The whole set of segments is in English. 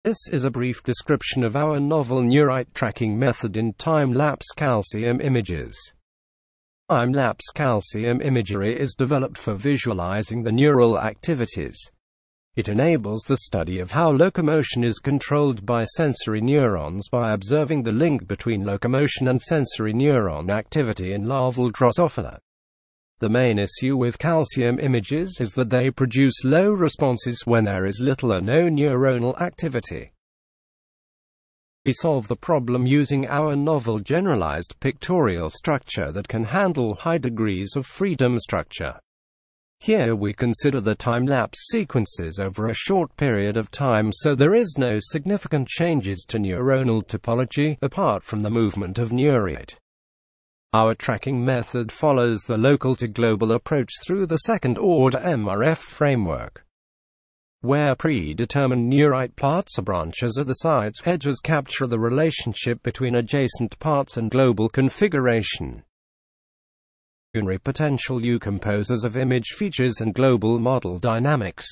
This is a brief description of our novel Neurite tracking method in time-lapse calcium images. Time-lapse calcium imagery is developed for visualizing the neural activities. It enables the study of how locomotion is controlled by sensory neurons by observing the link between locomotion and sensory neuron activity in larval Drosophila. The main issue with calcium images is that they produce low responses when there is little or no neuronal activity. We solve the problem using our novel generalized pictorial structure that can handle high degrees of freedom structure. Here we consider the time-lapse sequences over a short period of time, so there is no significant changes to neuronal topology, apart from the movement of Neurite. Our tracking method follows the local-to-global approach through the second-order MRF framework, where predetermined Neurite parts or branches at the site's edges capture the relationship between adjacent parts and global configuration. Unary potential U composers of image features and global model dynamics.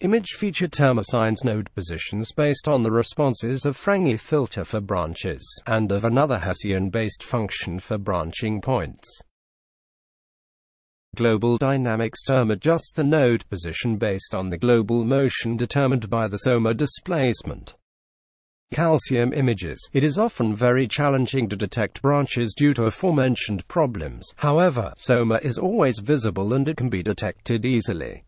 Image feature term assigns node positions based on the responses of Frange filter for branches, and of another Hessian-based function for branching points. Global dynamics term adjusts the node position based on the global motion determined by the SOMA displacement. Calcium images. It is often very challenging to detect branches due to aforementioned problems. However, SOMA is always visible and it can be detected easily.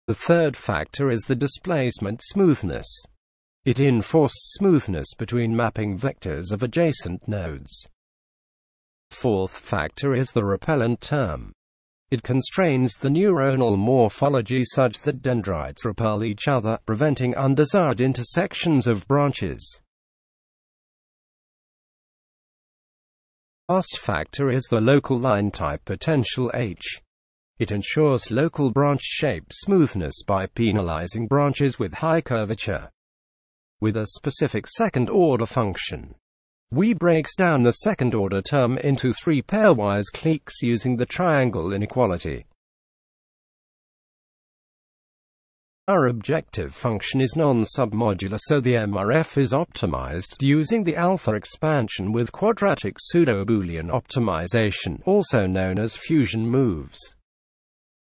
The third factor is the displacement smoothness. It enforces smoothness between mapping vectors of adjacent nodes. Fourth factor is the repellent term. It constrains the neuronal morphology such that dendrites repel each other, preventing undesired intersections of branches. Last factor is the local line type potential H. It ensures local branch shape smoothness by penalizing branches with high curvature with a specific second-order function. We breaks down the second-order term into three pairwise cliques using the triangle inequality. Our objective function is non-submodular, so the MRF is optimized using the alpha expansion with quadratic pseudo-Boolean optimization, also known as fusion moves.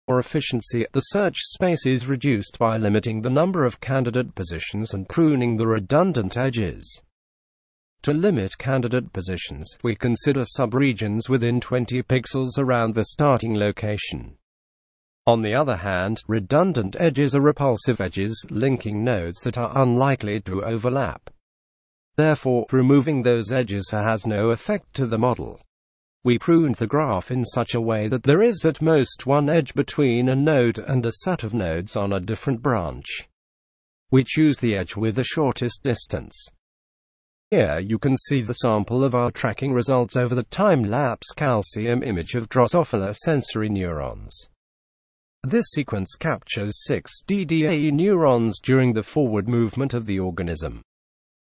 For efficiency, the search space is reduced by limiting the number of candidate positions and pruning the redundant edges. To limit candidate positions, we consider subregions within 20 pixels around the starting location. On the other hand, redundant edges are repulsive edges linking nodes that are unlikely to overlap. Therefore, removing those edges has no effect to the model. We pruned the graph in such a way that there is at most one edge between a node and a set of nodes on a different branch. We choose the edge with the shortest distance. Here you can see the sample of our tracking results over the time-lapse calcium image of Drosophila sensory neurons. This sequence captures 6 DDAE neurons during the forward movement of the organism.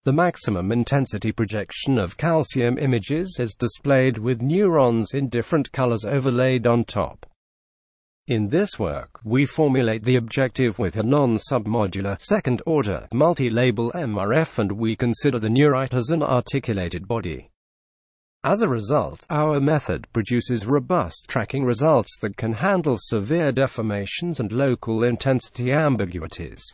The maximum intensity projection of calcium images is displayed with neurons in different colors overlaid on top. In this work, we formulate the objective with a non-submodular, second-order, multi-label MRF, and we consider the Neurite as an articulated body. As a result, our method produces robust tracking results that can handle severe deformations and local intensity ambiguities.